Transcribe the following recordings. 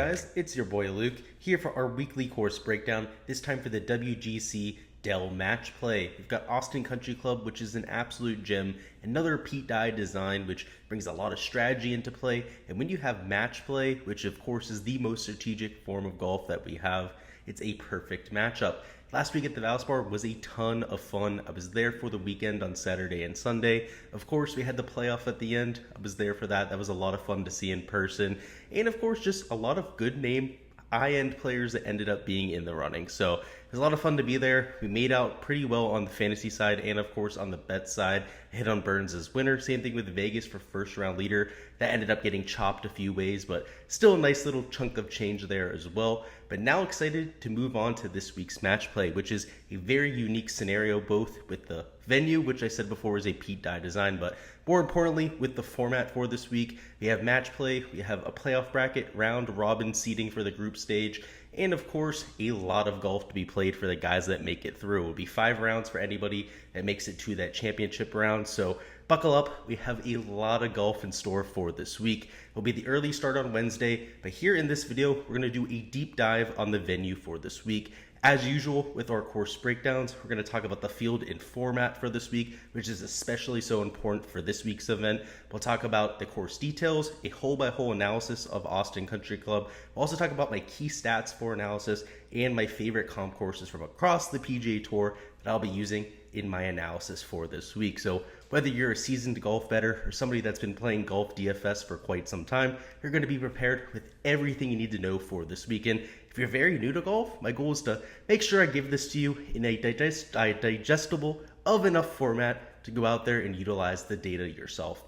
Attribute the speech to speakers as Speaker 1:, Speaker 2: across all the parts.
Speaker 1: guys? It's your boy Luke, here for our weekly course breakdown, this time for the WGC Dell Match play. We've got Austin Country Club, which is an absolute gem, another Pete Dye design, which brings a lot of strategy into play, and when you have match play, which of course is the most strategic form of golf that we have, it's a perfect matchup. Last week at the Valspar was a ton of fun. I was there for the weekend on Saturday and Sunday. Of course, we had the playoff at the end. I was there for that. That was a lot of fun to see in person. And of course, just a lot of good name high-end players that ended up being in the running. So it was a lot of fun to be there. We made out pretty well on the fantasy side and of course on the bet side. I hit on Burns as winner. Same thing with Vegas for first round leader. That ended up getting chopped a few ways, but still a nice little chunk of change there as well. But now excited to move on to this week's match play, which is a very unique scenario, both with the venue, which I said before was a Pete Dye design, but more importantly, with the format for this week. We have match play, we have a playoff bracket, round robin seeding for the group stage, and of course, a lot of golf to be played for the guys that make it through. It will be 5 rounds for anybody that makes it to that championship round. So buckle up. We have a lot of golf in store for this week. It'll be the early start on Wednesday, but here in this video, we're going to do a deep dive on the venue for this week. As usual with our course breakdowns, we're going to talk about the field and format for this week, which is especially so important for this week's event. We'll talk about the course details, a hole-by-hole analysis of Austin Country Club. We'll also talk about my key stats for analysis and my favorite comp courses from across the PGA Tour that I'll be using in my analysis for this week. So whether you're a seasoned golf bettor or somebody that's been playing golf DFS for quite some time, you're going to be prepared with everything you need to know for this weekend. If you're very new to golf, my goal is to make sure I give this to you in a digestible of enough format to go out there and utilize the data yourself.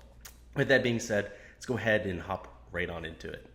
Speaker 1: With that being said, let's go ahead and hop right on into it.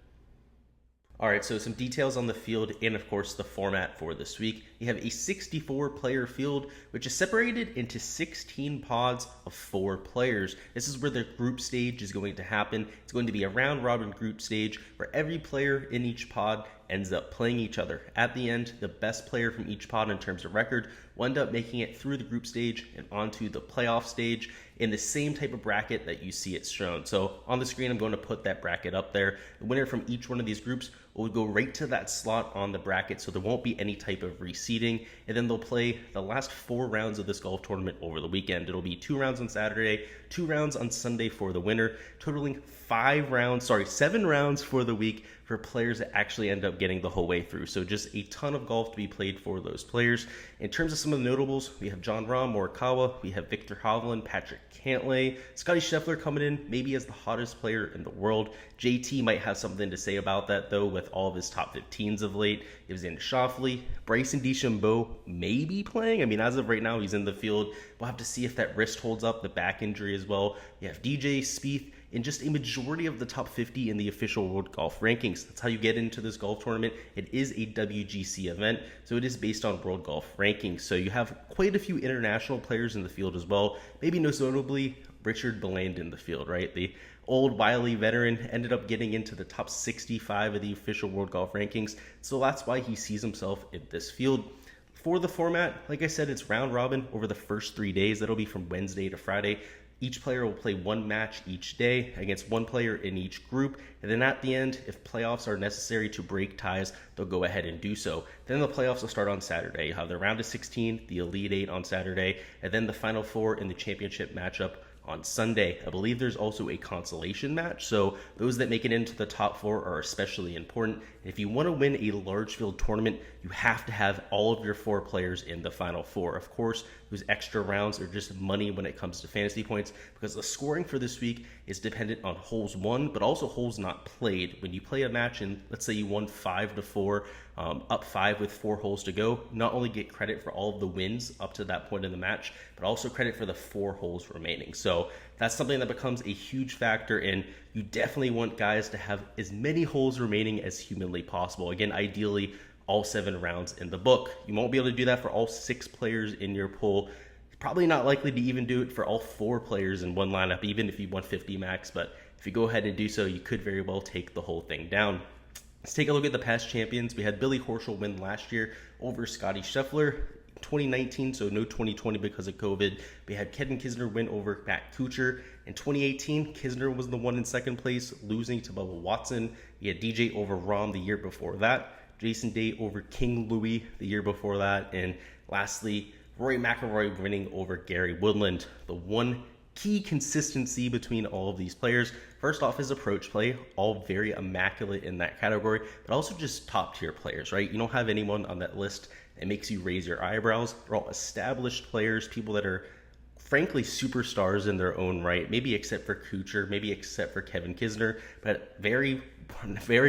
Speaker 1: Alright, so some details on the field and of course the format for this week. You have a 64 player field, which is separated into 16 pods of 4 players. This is where the group stage is going to happen. It's going to be a round robin group stage where every player in each pod ends up playing each other. At the end, the best player from each pod in terms of record will end up making it through the group stage and onto the playoff stage in the same type of bracket that you see it shown. So on the screen, I'm going to put that bracket up there. The winner from each one of these groups will go right to that slot on the bracket, so there won't be any type of reseeding, and then they'll play the last 4 rounds of this golf tournament over the weekend. It'll be 2 rounds on Saturday, 2 rounds on Sunday for the winner, totaling 7 rounds for the week for players that actually end up getting the whole way through. So just a ton of golf to be played for those players. In terms of some of the notables, we have John Rahm, Morikawa, we have Victor Hovland, Patrick Cantlay, Scotty Scheffler coming in maybe as the hottest player in the world. JT might have something to say about that though, with all of his top 15s of late. It was in Schauffele. Bryson DeChambeau may be playing. I mean, as of right now, he's in the field. We'll have to see if that wrist holds up, the back injury as well. You have DJ Spieth in just a majority of the top 50 in the official World Golf Rankings. That's how you get into this golf tournament. It is a WGC event, so it is based on World Golf Rankings. So you have quite a few international players in the field as well. Maybe most notably, Richard Beland in the field, right? The old wily veteran ended up getting into the top 65 of the official World Golf Rankings, so that's why he sees himself in this field. For the format, like I said, it's round robin over the first 3 days. That'll be from Wednesday to Friday. Each player will play 1 match each day against 1 player in each group. And then at the end, if playoffs are necessary to break ties, they'll go ahead and do so. Then the playoffs will start on Saturday. You have the round of 16, the Elite 8 on Saturday, and then the Final 4 in the championship matchup on Sunday. I believe there's also a consolation match, so those that make it into the top 4 are especially important. And if you want to win a large field tournament, you have to have all of your 4 players in the Final 4. Of course, those extra rounds are just money when it comes to fantasy points, because the scoring for this week is dependent on holes won, but also holes not played. When you play a match and let's say you won 5-4, up 5 with 4 holes to go, not only get credit for all of the wins up to that point in the match, but also credit for the 4 holes remaining. So that's something that becomes a huge factor, and you definitely want guys to have as many holes remaining as humanly possible. Again, ideally all 7 rounds in the book. You won't be able to do that for all 6 players in your pool. Probably not likely to even do it for all 4 players in one lineup, even if you want 50 max, but if you go ahead and do so, you could very well take the whole thing down. Let's take a look at the past champions. We had Billy Horschel win last year over Scotty Scheffler. 2019, so no 2020 because of COVID. We had Kevin Kisner win over Matt Kuchar. In 2018, Kisner was the one in second place, losing to Bubba Watson. We had DJ over Rahm the year before that. Jason Day over King Louis the year before that. And lastly, Rory McIlroy winning over Gary Woodland. The one key consistency between all of these players, first off, is approach play, all very immaculate in that category, but also just top tier players, right? You don't have anyone on that list that makes you raise your eyebrows. They're all established players, people that are frankly superstars in their own right, maybe except for Kuchar, maybe except for Kevin Kisner, but very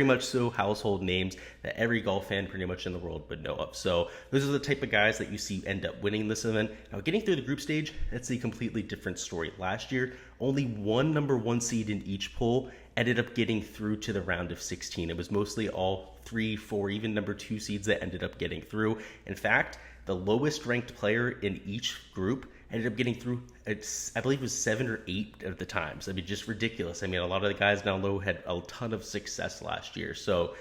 Speaker 1: much so household names that every golf fan pretty much in the world would know of. So those are the type of guys that you see end up winning this event. Now, getting through the group stage, that's a completely different story. Last year, only one number one seed in each pool ended up getting through to the round of 16. It was mostly all 3, 4, even number 2 seeds that ended up getting through. In fact, the lowest ranked player in each group ended up getting through, I believe it was 7 or 8 at the time. So I mean, just ridiculous. I mean, a lot of the guys down low had a ton of success last year. So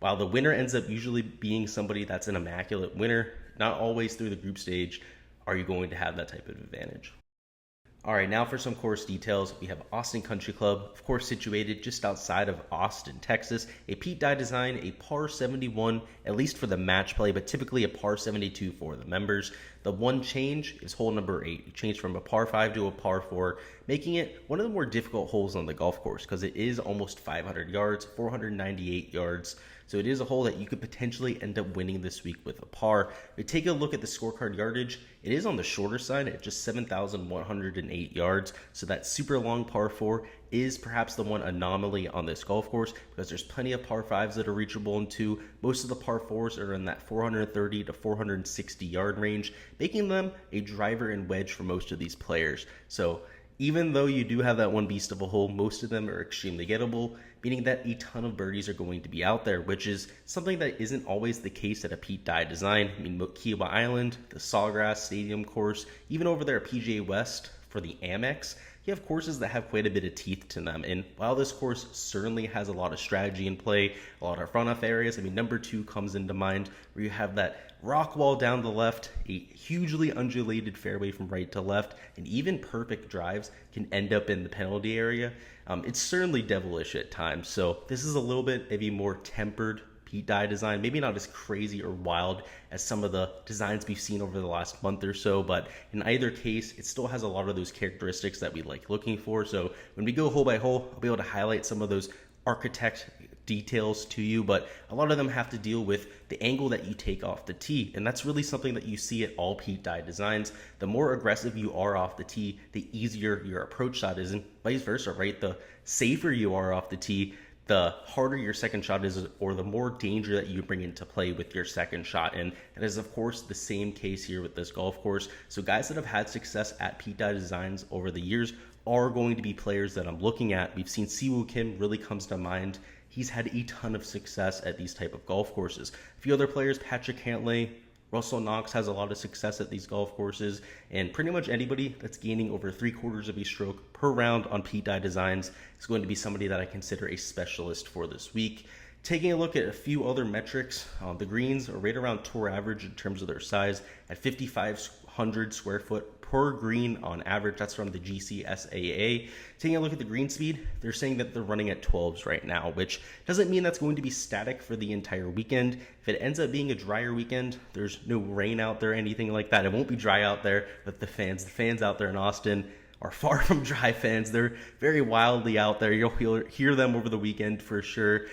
Speaker 1: while the winner ends up usually being somebody that's an immaculate winner, not always through the group stage are you going to have that type of advantage. All right, now for some course details. We have Austin Country Club, of course, situated just outside of Austin, Texas. A Pete Dye design, a par 71, at least for the match play, but typically a par 72 for the members. The one change is hole number 8. It changed from a par 5 to a par 4, making it one of the more difficult holes on the golf course because it is almost 500 yards, 498 yards. So it is a hole that you could potentially end up winning this week with a par. If we take a look at the scorecard yardage, it is on the shorter side at just 7,108 yards. So that super long par 4 is perhaps the one anomaly on this golf course because there's plenty of par 5s that are reachable in 2. Most of the par 4s are in that 430 to 460 yard range, making them a driver and wedge for most of these players. So even though you do have that one beast of a hole, most of them are extremely gettable, meaning that a ton of birdies are going to be out there, which is something that isn't always the case at a Pete Dye design. I mean, Kiowa Island, the Sawgrass Stadium course, even over there at PGA West for the Amex, you have courses that have quite a bit of teeth to them. And while this course certainly has a lot of strategy in play, a lot of front off areas, I mean, number 2 comes into mind where you have that rock wall down the left, a hugely undulated fairway from right to left, and even perfect drives can end up in the penalty area. It's certainly devilish at times. So this is a little bit of a more tempered Pete Dye design, maybe not as crazy or wild as some of the designs we've seen over the last month or so, but in either case, it still has a lot of those characteristics that we like looking for. So when we go hole by hole, I'll be able to highlight some of those architect details to you, but a lot of them have to deal with the angle that you take off the tee, and that's really something that you see at all Pete Dye designs. The more aggressive you are off the tee, the easier your approach shot is, and vice versa, right? The safer you are off the tee, the harder your second shot is, or the more danger that you bring into play with your second shot. And that is, of course, the same case here with this golf course. So guys that have had success at Pete Dye designs over the years are going to be players that I'm looking at. We've seen Siwoo Kim really comes to mind. He's had a ton of success at these type of golf courses. A few other players, Patrick Cantlay, Russell Knox has a lot of success at these golf courses, and pretty much anybody that's gaining over 3/4 of a stroke per round on Pete Dye designs is going to be somebody that I consider a specialist for this week. Taking a look at a few other metrics, the greens are right around tour average in terms of their size at 5,500 square foot per green on average. That's from the GCSAA. Taking a look at the green speed, they're saying that they're running at 12s right now, which doesn't mean that's going to be static for the entire weekend. If it ends up being a drier weekend, there's no rain out there, anything like that. It won't be dry out there, but the fans out there in Austin are far from dry fans. They're very wildly out there. You'll hear them over the weekend for sure.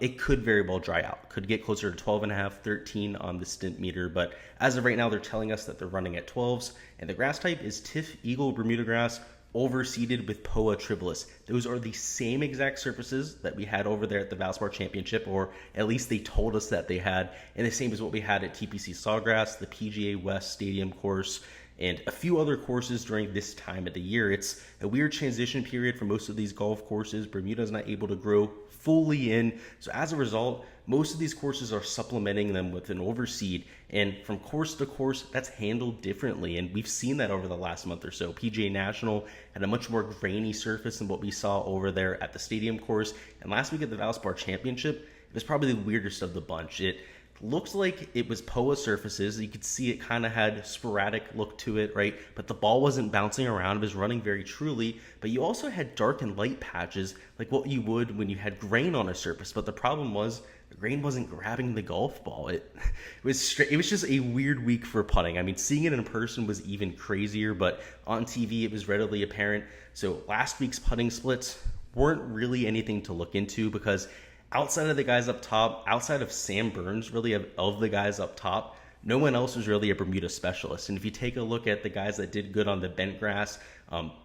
Speaker 1: It could very well dry out. Could get closer to 12.5, 13 on the stint meter, but as of right now, they're telling us that they're running at 12s, and the grass type is Tiff Eagle Bermuda grass overseeded with POA Tribulus. Those are the same exact surfaces that we had over there at the Valspar Championship, or at least they told us that they had, and the same as what we had at TPC Sawgrass, the PGA West Stadium course, and a few other courses during this time of the year. It's a weird transition period for most of these golf courses. Bermuda's not able to grow fully in, so as a result, most of these courses are supplementing them with an overseed, and from course to course, that's handled differently, and we've seen that over the last month or so. PGA National had a much more grainy surface than what we saw over there at the stadium course, and last week at the Valspar Championship, it was probably the weirdest of the bunch. It Looks like it was POA surfaces. You could see it kind of had sporadic look to it, right? But the ball wasn't bouncing around. It was running very truly. But you also had dark and light patches, like what you would when you had grain on a surface. But the problem was the grain wasn't grabbing the golf ball. It was just a weird week for putting. I mean, seeing it in person was even crazier, but on TV it was readily apparent. So last week's putting splits weren't really anything to look into, because outside of the guys up top, outside of Sam Burns, really of the guys up top, no one else was really a Bermuda specialist. And if you take a look at the guys that did good on the bent grass,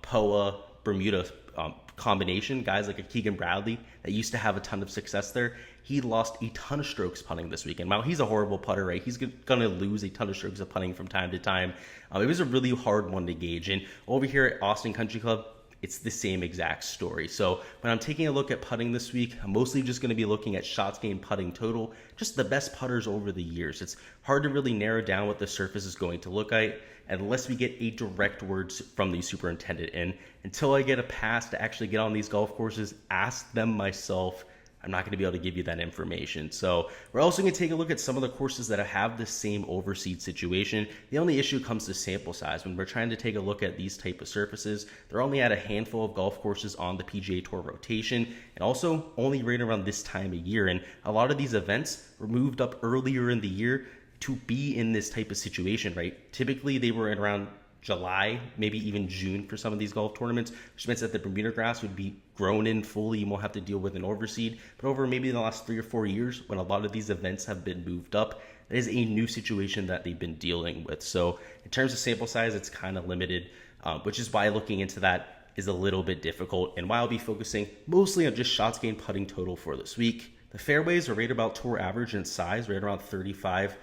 Speaker 1: POA, Bermuda combination, guys like a Keegan Bradley that used to have a ton of success there, he lost a ton of strokes putting this weekend. While he's a horrible putter, right? He's going to lose a ton of strokes of putting from time to time. It was a really hard one to gauge. And over here at Austin Country Club, it's the same exact story. So when I'm taking a look at putting this week, I'm mostly just going to be looking at shots gained putting total, just the best putters over the years. It's hard to really narrow down what the surface is going to look like unless we get a direct word from the superintendent. And until I get a pass to actually get on these golf courses, ask them myself, I'm not going to be able to give you that information. So we're also going to take a look at some of the courses that have the same overseed situation. The only issue comes to sample size. When we're trying to take a look at these type of surfaces, they're only at a handful of golf courses on the PGA Tour rotation, and also only right around this time of year. And a lot of these events were moved up earlier in the year to be in this type of situation, right? Typically they were in around July, maybe even June for some of these golf tournaments, which means that the Bermuda grass would be grown in fully. You won't have to deal with an overseed. But over maybe the last 3 or 4 years, when a lot of these events have been moved up, that is a new situation that they've been dealing with. So in terms of sample size, it's kind of limited, which is why looking into that is a little bit difficult. And why I'll be focusing mostly on just shots gained putting total for this week. The fairways are right about tour average in size, right around 35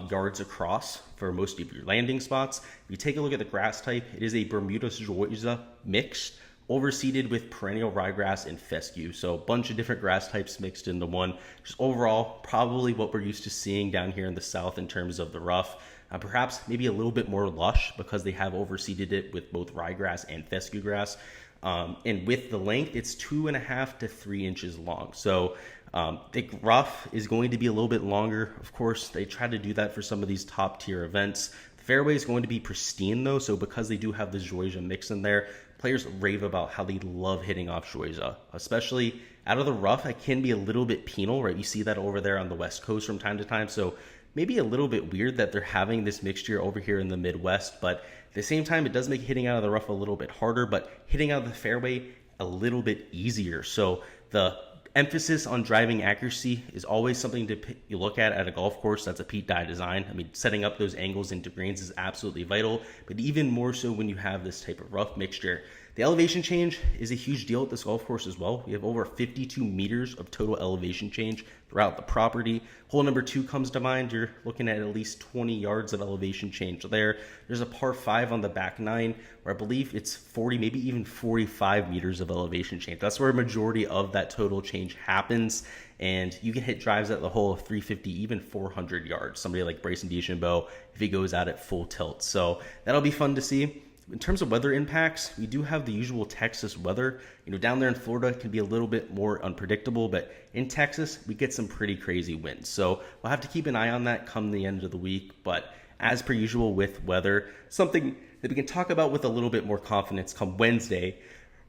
Speaker 1: yards across for most of your landing spots. If you take a look at the grass type, it is a Bermuda Zoysia mixed, overseeded with perennial ryegrass and fescue. So a bunch of different grass types mixed into one. Just overall, probably what we're used to seeing down here in the south in terms of the rough. Perhaps maybe a little bit more lush because they have overseeded it with both ryegrass and fescue grass. And with the length, it's 2.5 to 3 inches long. So the rough is going to be a little bit longer. Of course, they try to do that for some of these top tier events. The fairway is going to be pristine though, so because they do have the Zoysia mix in there, players rave about how they love hitting off Zoysia, especially out of the rough. It can be a little bit penal, right? You see that over there on the West Coast from time to time. So maybe a little bit weird that they're having this mixture over here in the Midwest, but at the same time, it does make hitting out of the rough a little bit harder, but hitting out of the fairway a little bit easier. So the emphasis on driving accuracy is always something to you look at a golf course that's a Pete Dye design. I mean, setting up those angles into greens is absolutely vital, but even more so when you have this type of rough mixture. The elevation change is a huge deal at this golf course as well. We have over 52 meters of total elevation change throughout the property. Hole number 2 comes to mind. You're looking at least 20 yards of elevation change there. There's a par 5 on the back 9 where I believe it's 40, maybe even 45 meters of elevation change. That's where a majority of that total change happens. And you can hit drives at the hole of 350, even 400 yards. Somebody like Bryson DeChambeau, if he goes out at full tilt. So that'll be fun to see. In terms of weather impacts, we do have the usual Texas weather. Down there in Florida, it can be a little bit more unpredictable, but in Texas, we get some pretty crazy winds. So we'll have to keep an eye on that come the end of the week. But as per usual with weather, something that we can talk about with a little bit more confidence come Wednesday,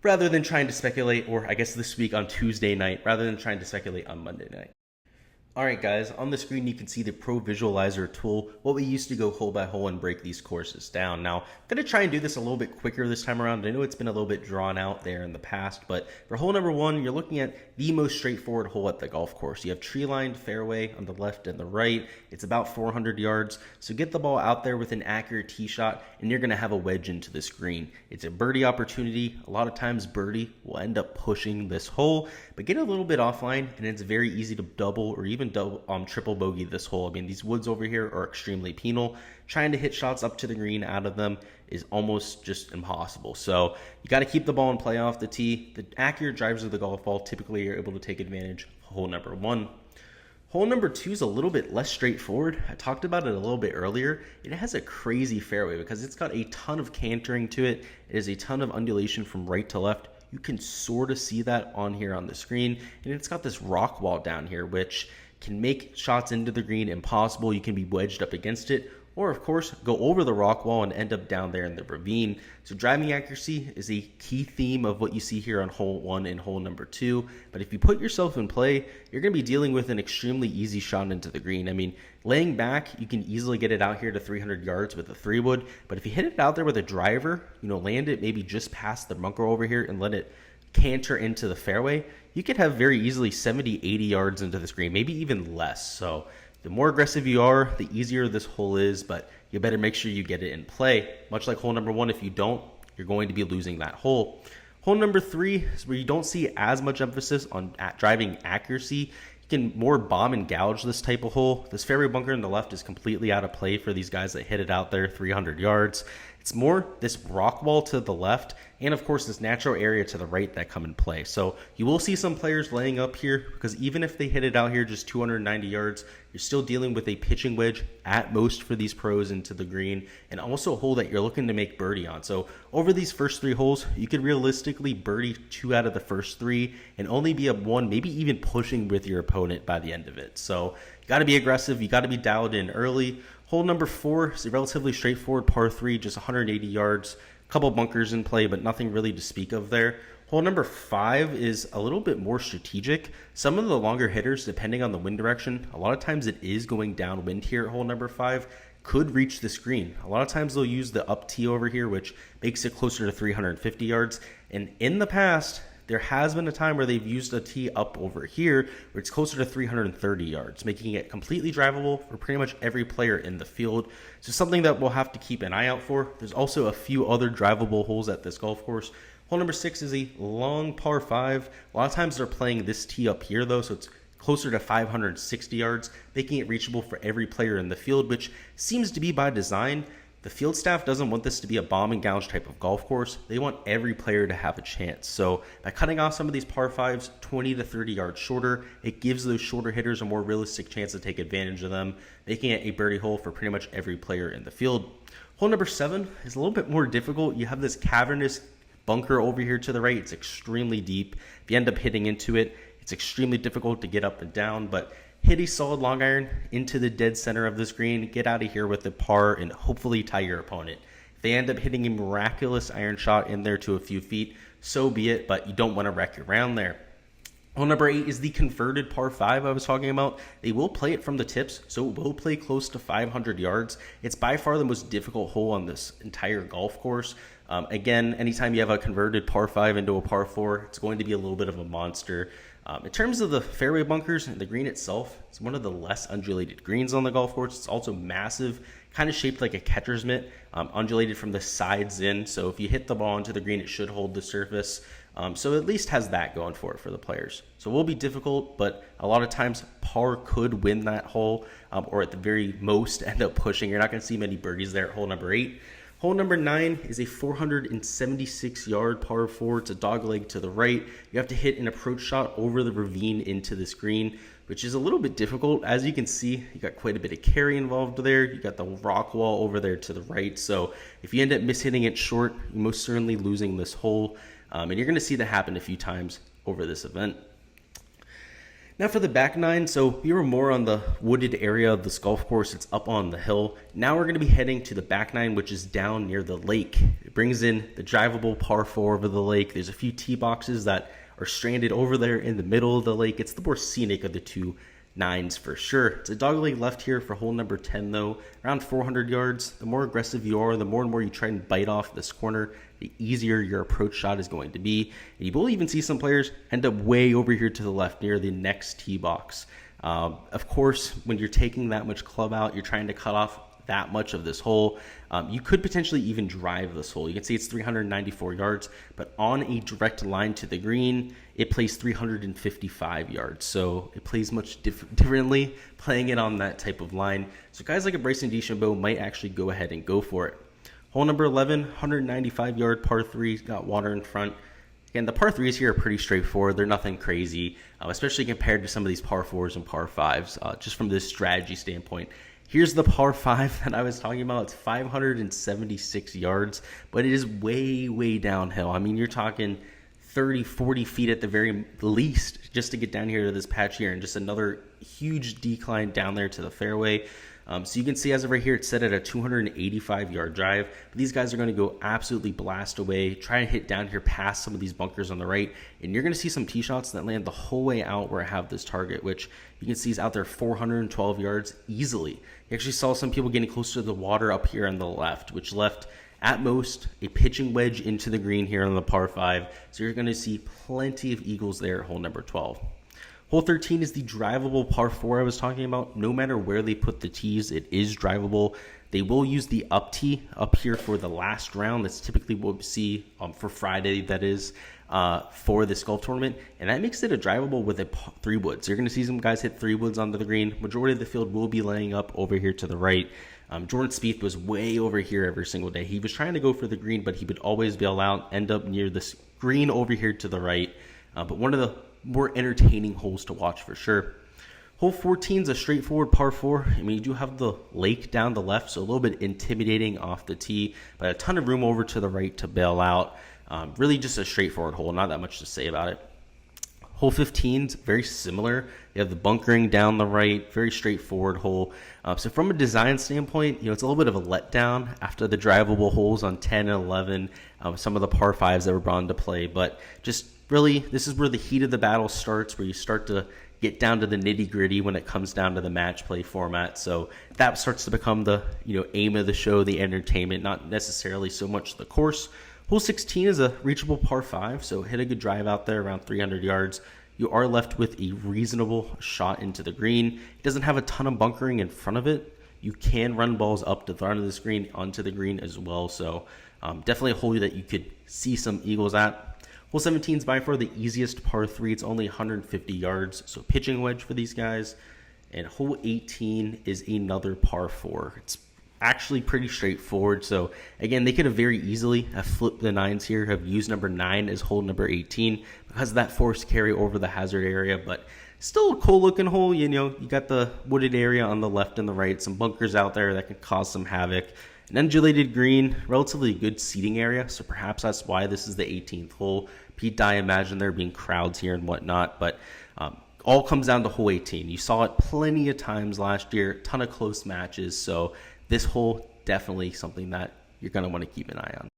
Speaker 1: rather than trying to speculate, or I guess this week on Tuesday night, rather than trying to speculate on Monday night. Alright guys, on the screen you can see the Pro Visualizer tool, what we used to go hole by hole and break these courses down. Now, I'm going to try and do this a little bit quicker this time around. I know it's been a little bit drawn out there in the past, but for hole number 1, you're looking at the most straightforward hole at the golf course. You have tree-lined fairway on the left and the right. It's about 400 yards, so get the ball out there with an accurate tee shot, and you're going to have a wedge into this green. It's a birdie opportunity. A lot of times birdie will end up pushing this hole, but get a little bit offline, and it's very easy to double or even triple bogey this hole. I mean, these woods over here are extremely penal. Trying to hit shots up to the green out of them is almost just impossible. So you got to keep the ball in play off the tee. The accurate drivers of the golf ball typically are able to take advantage of hole number 1. Hole number 2 is a little bit less straightforward. I talked about it a little bit earlier. It has a crazy fairway because it's got a ton of cantering to it. It has a ton of undulation from right to left. You can sort of see that on here on the screen. And it's got this rock wall down here, which can make shots into the green impossible. You can be wedged up against it, or of course go over the rock wall and end up down there in the ravine. So driving accuracy is a key theme of what you see here on hole 1 and hole number 2. But if you put yourself in play, you're going to be dealing with an extremely easy shot into the green. I mean, laying back, you can easily get it out here to 300 yards with a 3-wood. But if you hit it out there with a driver, land it maybe just past the bunker over here and let it canter into the fairway, you could have very easily 70, 80 yards into this green, maybe even less. So the more aggressive you are, the easier this hole is, but you better make sure you get it in play. Much like hole number 1, if you don't, you're going to be losing that hole. Hole number 3 is where you don't see as much emphasis on driving accuracy. You can more bomb and gouge this type of hole. This fairway bunker on the left is completely out of play for these guys that hit it out there 300 yards. It's more this rock wall to the left and, of course, this natural area to the right that come in play. So you will see some players laying up here because even if they hit it out here just 290 yards, you're still dealing with a pitching wedge at most for these pros into the green, and also a hole that you're looking to make birdie on. So over these first 3 holes, you could realistically birdie 2 out of the first 3 and only be up 1, maybe even pushing with your opponent by the end of it. So you got to be aggressive. You got to be dialed in early. Hole number 4 is a relatively straightforward par 3, just 180 yards, a couple bunkers in play, but nothing really to speak of there. Hole number 5 is a little bit more strategic. Some of the longer hitters, depending on the wind direction, a lot of times it is going downwind here at hole number 5, could reach the screen. A lot of times they'll use the up tee over here, which makes it closer to 350 yards. And in the past, there has been a time where they've used a tee up over here where it's closer to 330 yards, making it completely drivable for pretty much every player in the field. So something that we'll have to keep an eye out for. There's also a few other drivable holes at this golf course. Hole number 6 is a long par 5. A lot of times they're playing this tee up here though, so it's closer to 560 yards, making it reachable for every player in the field, which seems to be by design. The field staff doesn't want this to be a bomb and gouge type of golf course. They want every player to have a chance. So by cutting off some of these par 5s 20 to 30 yards shorter, it gives those shorter hitters a more realistic chance to take advantage of them, making it a birdie hole for pretty much every player in the field. Hole number 7 is a little bit more difficult. You have this cavernous bunker over here to the right. It's extremely deep. If you end up hitting into it, it's extremely difficult to get up and down, but hit a solid long iron into the dead center of this green, get out of here with a par, and hopefully tie your opponent. If they end up hitting a miraculous iron shot in there to a few feet, so be it, but you don't want to wreck your round there. Hole number 8 is the converted par 5 I was talking about. They will play it from the tips, so it will play close to 500 yards. It's by far the most difficult hole on this entire golf course. Again, anytime you have a converted par 5 into a par 4, it's going to be a little bit of a monster. In terms of the fairway bunkers and the green itself, it's one of the less undulated greens on the golf course. It's also massive, kind of shaped like a catcher's mitt, undulated from the sides in. So if you hit the ball into the green, it should hold the surface. So at least has that going for it for the players. So it will be difficult, but a lot of times par could win that hole, or at the very most end up pushing. You're not going to see many birdies there at hole number 8. Hole number 9 is a 476-yard par 4. It's a dogleg to the right. You have to hit an approach shot over the ravine into this green, which is a little bit difficult. As you can see, you got quite a bit of carry involved there. You got the rock wall over there to the right. So if you end up mishitting it short, you're most certainly losing this hole. And you're going to see that happen a few times over this event. Now for the back 9, so we were more on the wooded area of this golf course. It's up on the hill. Now we're going to be heading to the back 9, which is down near the lake. It brings in the drivable par 4 over the lake. There's a few tee boxes that are stranded over there in the middle of the lake. It's the more scenic of the two 9s for sure. It's a dogleg left here for hole number 10 though, around 400 yards. The more aggressive you are, the more and more you try and bite off this corner, the easier your approach shot is going to be. And you will even see some players end up way over here to the left near the next tee box. Of course, when you're taking that much club out, you're trying to cut off that much of this hole. You could potentially even drive this hole. You can see it's 394 yards, but on a direct line to the green, it plays 355 yards. So it plays much differently playing it on that type of line. So guys like a Bryson DeChambeau might actually go ahead and go for it. Hole number 11, 195-yard par 3, got water in front. Again, the par 3s here are pretty straightforward. They're nothing crazy, especially compared to some of these par 4s and par 5s, just from this strategy standpoint. Here's the par 5 that I was talking about. It's 576 yards, but it is way, way downhill. I mean, you're talking 30, 40 feet at the very least just to get down here to this patch here, and just another huge decline down there to the fairway. So you can see as of right here, it's set at a 285-yard drive. But these guys are going to go absolutely blast away, try and hit down here past some of these bunkers on the right. And you're going to see some tee shots that land the whole way out where I have this target, which you can see is out there 412 yards easily. You actually saw some people getting close to the water up here on the left, which left at most a pitching wedge into the green here on the par 5. So you're going to see plenty of eagles there at hole number 12. Hole 13 is the drivable par 4 I was talking about. No matter where they put the tees, it is drivable. They will use the up tee up here for the last round. That's typically what we see for Friday, that is, for this golf tournament. And that makes it a drivable with a 3 wood. So you're going to see some guys hit 3 woods onto the green. Majority of the field will be laying up over here to the right. Jordan Spieth was way over here every single day. He was trying to go for the green, but he would always bail out, end up near this green over here to the right. But one of the more entertaining holes to watch for sure. Hole 14 is a straightforward par 4. I mean, you do have the lake down the left, so a little bit intimidating off the tee, but a ton of room over to the right to bail out. Really just a straightforward hole, not that much to say about it. Hole 15 is very similar. You have the bunkering down the right, very straightforward hole. So from a design standpoint, it's a little bit of a letdown after the drivable holes on 10 and 11, some of the par 5s that were brought into play. But just really, this is where the heat of the battle starts, where you start to get down to the nitty-gritty when it comes down to the match play format. So that starts to become the aim of the show, the entertainment, not necessarily so much the course. Hole 16 is a reachable par 5, so hit a good drive out there around 300 yards. You are left with a reasonable shot into the green. It doesn't have a ton of bunkering in front of it. You can run balls up to the front of the screen onto the green as well. So definitely a hole that you could see some eagles at. Hole 17 is by far the easiest par 3. It's only 150 yards, so pitching wedge for these guys. And hole 18 is another par 4. It's actually pretty straightforward. So again, they could have very easily have flipped the 9s here, have used number 9 as hole number 18 because of that forced carry over the hazard area. But still a cool looking hole. You got the wooded area on the left and the right, some bunkers out there that could cause some havoc. An undulated green, relatively good seating area, so perhaps that's why this is the 18th hole. Pete Dye, imagine there being crowds here and whatnot, but all comes down to hole 18. You saw it plenty of times last year, ton of close matches, so this hole definitely something that you're going to want to keep an eye on.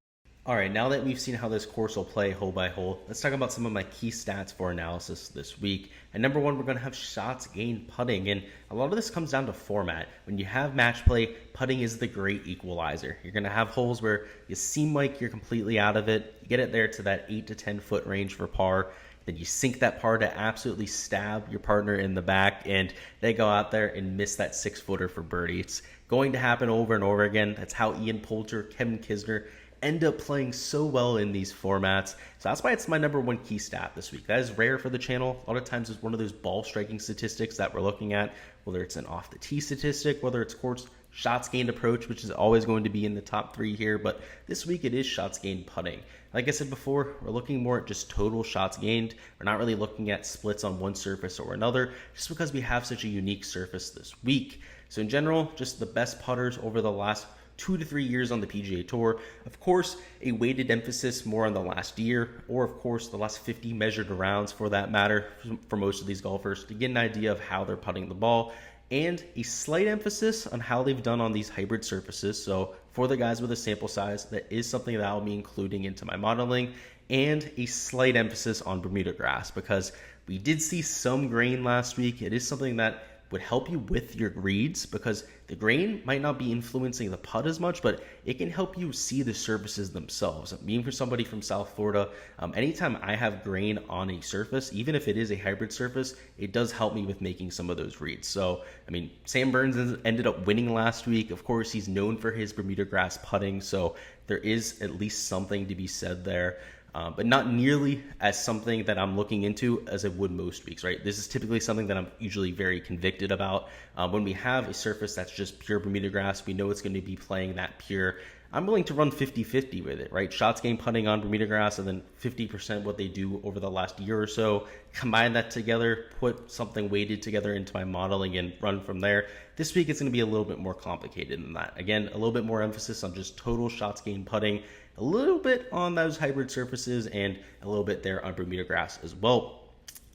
Speaker 1: All right, now that we've seen how this course will play hole by hole, let's talk about some of my key stats for analysis this week. And number 1, we're going to have shots gained putting. And a lot of this comes down to format. When you have match play, putting is the great equalizer. You're going to have holes where you seem like you're completely out of it. You get it there to that 8 to 10 foot range for par. Then you sink that par to absolutely stab your partner in the back, and they go out there and miss that 6-footer for birdie. It's going to happen over and over again. That's how Ian Poulter, Kevin Kisner end up playing so well in these formats. So that's why it's my number 1 key stat this week. That is rare for the channel. A lot of times it's one of those ball striking statistics that we're looking at, whether it's an off the tee statistic, whether it's course shots gained approach, which is always going to be in the top 3 here. But this week it is shots gained putting. Like I said before, we're looking more at just total shots gained. We're not really looking at splits on one surface or another, just because we have such a unique surface this week. So in general, just the best putters over the last 2 to 3 years on the PGA Tour. Of course, a weighted emphasis more on the last year, or of course the last 50 measured rounds for that matter, for most of these golfers, to get an idea of how they're putting the ball, and a slight emphasis on how they've done on these hybrid surfaces. So for the guys with a sample size, that is something that I'll be including into my modeling, and a slight emphasis on Bermuda grass, because we did see some grain last week. It is something that would help you with your reads, because the grain might not be influencing the putt as much, but it can help you see the surfaces themselves. Being for somebody from South Florida, anytime I have grain on a surface, even if it is a hybrid surface, it does help me with making some of those reads. So, I mean, Sam Burns ended up winning last week. Of course, he's known for his Bermuda grass putting, so there is at least something to be said there. But not nearly as something that I'm looking into as I would most weeks, right? This is typically something that I'm usually very convicted about. When we have a surface that's just pure Bermuda grass, we know it's going to be playing that pure. I'm willing to run 50-50 with it, right? Shots gained putting on Bermuda grass, and then 50% what they do over the last year or so. Combine that together, put something weighted together into my modeling, and run from there. This week it's going to be a little bit more complicated than that. Again, a little bit more emphasis on just total shots gained putting, a little bit on those hybrid surfaces and a little bit there on Bermuda grass as well.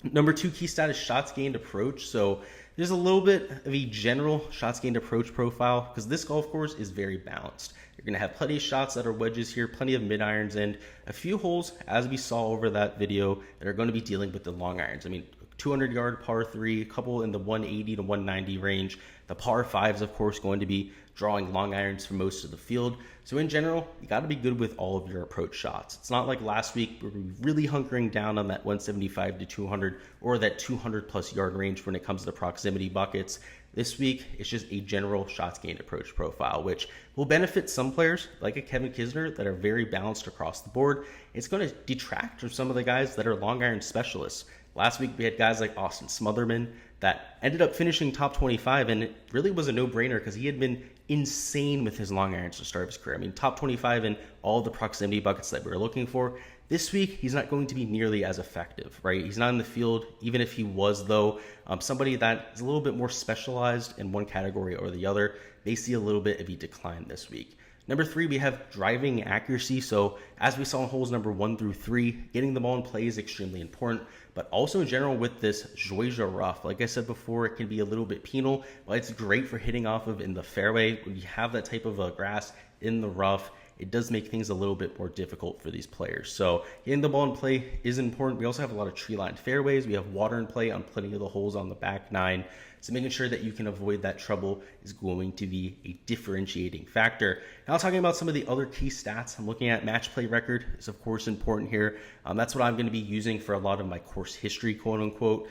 Speaker 1: Number 2 key stat is shots gained approach. So there's a little bit of a general shots gained approach profile because this golf course is very balanced. You're going to have plenty of shots that are wedges here, plenty of mid irons, and a few holes, as we saw over that video, that are going to be dealing with the long irons. I mean, 200-yard par 3, a couple in the 180 to 190 range. The par 5s, of course, going to be drawing long irons for most of the field. So in general, you got to be good with all of your approach shots. It's not like last week where we were really hunkering down on that 175 to 200 or that 200 plus yard range when it comes to proximity buckets. This week, it's just a general shots gained approach profile, which will benefit some players like a Kevin Kisner that are very balanced across the board. It's going to detract from some of the guys that are long iron specialists. Last week, we had guys like Austin Smotherman that ended up finishing top 25, and it really was a no-brainer because he had been insane with his long irons to start his career. I mean, top 25 in all the proximity buckets that we were looking for. This week, he's not going to be nearly as effective, right? He's not in the field, even if he was, though. Somebody that is a little bit more specialized in one category or the other may see a little bit of a decline this week. Number 3, we have driving accuracy. So as we saw in holes number 1 through 3, getting the ball in play is extremely important, but also in general with this Georgia rough, like I said before, it can be a little bit penal, but it's great for hitting off of in the fairway. When you have that type of grass in the rough, it does make things a little bit more difficult for these players. So getting the ball in play is important. We also have a lot of tree-lined fairways. We have water in play on plenty of the holes on the back 9. So making sure that you can avoid that trouble is going to be a differentiating factor. Now talking about some of the other key stats, I'm looking at match play record is of course important here. That's what I'm going to be using for a lot of my course history, quote unquote,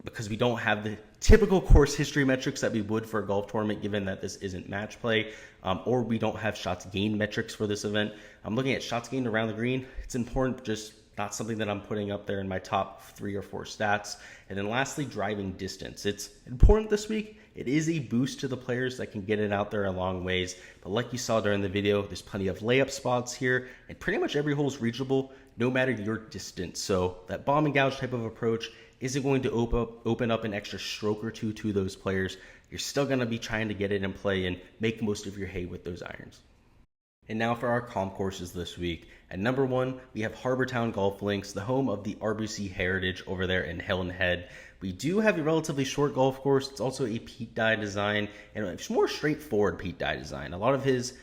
Speaker 1: because we don't have the typical course history metrics that we would for a golf tournament, given that this isn't match play, or we don't have shots gained metrics for this event. I'm looking at shots gained around the green. It's important, just not something that I'm putting up there in my top 3 or 4 stats. And then lastly, driving distance. It's important this week. It is a boost to the players that can get it out there a long ways. But like you saw during the video, there's plenty of layup spots here, and pretty much every hole is reachable no matter your distance. So that bomb and gouge type of approach isn't going to open up an extra stroke or two to those players. You're still going to be trying to get it in play and make most of your hay with those irons. And now for our comp courses this week. At number 1, we have Harbortown Golf Links, the home of the RBC Heritage over there in Hilton Head. We do have a relatively short golf course. It's also a Pete Dye design, and it's more straightforward Pete Dye design. A lot of his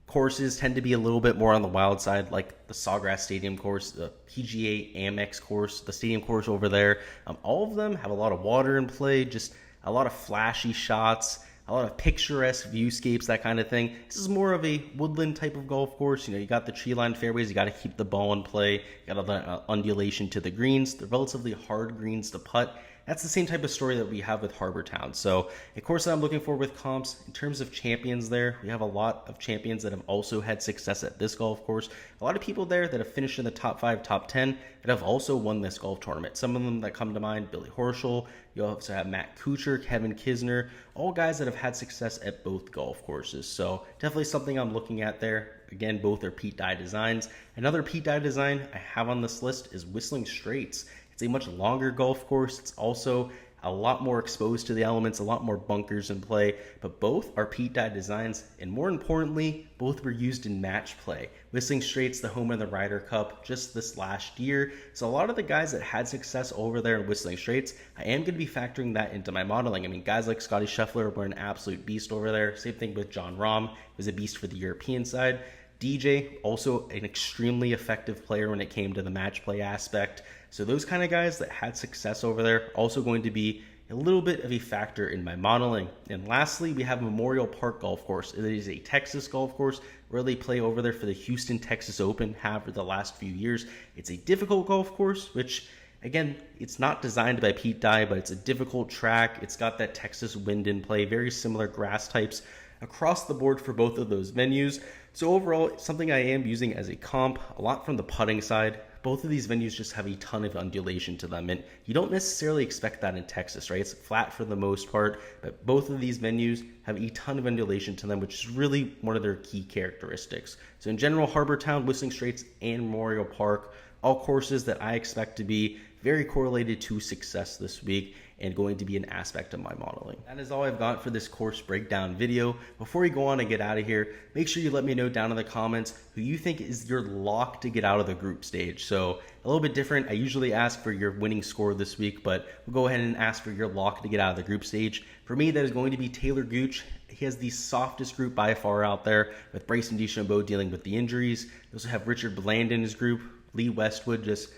Speaker 1: courses tend to be a little bit more on the wild side, like the Sawgrass Stadium course, the PGA Amex course, the stadium course over there. All of them have a lot of water in play, just a lot of flashy shots, a lot of picturesque viewscapes, that kind of thing. This is more of a woodland type of golf course. You know, you got the tree-lined fairways, you got to keep the ball in play, you got the undulation to the greens. They're relatively hard greens to putt. That's the same type of story that we have with Harbortown. So a course that I'm looking for with comps, in terms of champions there, we have a lot of champions that have also had success at this golf course. A lot of people there that have finished in the top 5, top 10 that have also won this golf tournament. Some of them that come to mind, Billy Horschel. You also have Matt Kuchar, Kevin Kisner, all guys that have had success at both golf courses. So definitely something I'm looking at there. Again, both are Pete Dye designs. Another Pete Dye design I have on this list is Whistling Straits. It's a much longer golf course. It's also a lot more exposed to the elements, a lot more bunkers in play, but both are Pete Dye designs, and more importantly, both were used in match play. Whistling Straits, the home of the Ryder Cup just this last year, so a lot of the guys that had success over there in Whistling Straits, I am going to be factoring that into my modeling. I mean, guys like Scotty Scheffler were an absolute beast over there. Same thing with John Rahm, he was a beast for the European side. DJ, also an extremely effective player when it came to the match play aspect. So those kind of guys that had success over there also going to be a little bit of a factor in my modeling. And lastly, we have Memorial Park Golf Course. It is a Texas golf course where they play over there for the Houston Texas Open, have for the last few years. It's a difficult golf course, which again, it's not designed by Pete Dye, but it's a difficult track. It's got that Texas wind in play, very similar grass types across the board for both of those venues. So overall, it's something I am using as a comp, a lot from the putting side. Both of these venues just have a ton of undulation to them, and you don't necessarily expect that in Texas, right? It's flat for the most part, but both of these venues have a ton of undulation to them, which is really one of their key characteristics. So in general, Harbortown, Whistling Straits, and Memorial Park, all courses that I expect to be very correlated to success this week and going to be an aspect of my modeling. That is all I've got for this course breakdown video. Before we go on and get out of here, make sure you let me know down in the comments who you think is your lock to get out of the group stage. So a little bit different. I usually ask for your winning score this week, but we'll go ahead and ask for your lock to get out of the group stage. For me, that is going to be Taylor Gooch. He has the softest group by far out there, with Bryson DeChambeau dealing with the injuries. We also have Richard Bland in his group, Lee Westwood, just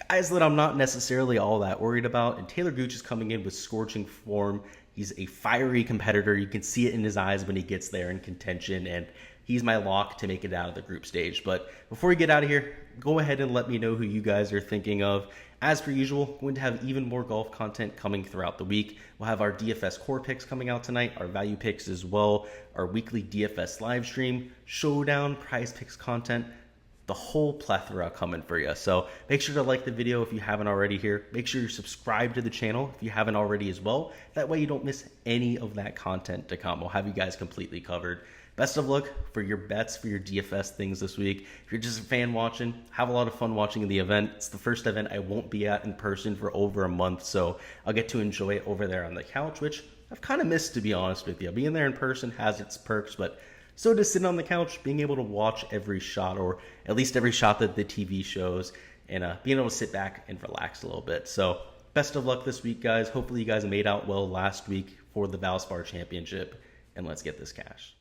Speaker 1: guys that I'm not necessarily all that worried about. And Taylor Gooch is coming in with scorching form. He's a fiery competitor. You can see it in his eyes when he gets there in contention, and he's my lock to make it out of the group stage. But before we get out of here, go ahead and let me know who you guys are thinking of. As per usual, we're going to have even more golf content coming throughout the week. We'll have our DFS core picks coming out tonight, our value picks as well, our weekly DFS live stream, showdown, prize picks content, the whole plethora coming for you. So make sure to like the video if you haven't already here. Make sure you subscribe to the channel if you haven't already as well. That way you don't miss any of that content to come. We'll have you guys completely covered. Best of luck for your bets, for your DFS things this week. If you're just a fan watching, have a lot of fun watching the event. It's the first event I won't be at in person for over a month, so I'll get to enjoy it over there on the couch, which I've kind of missed, to be honest with you. Being there in person has its perks, but so to sit on the couch, being able to watch every shot, or at least every shot that the TV shows, and being able to sit back and relax a little bit. So best of luck this week, guys. Hopefully you guys made out well last week for the Valspar Championship, and let's get this cash.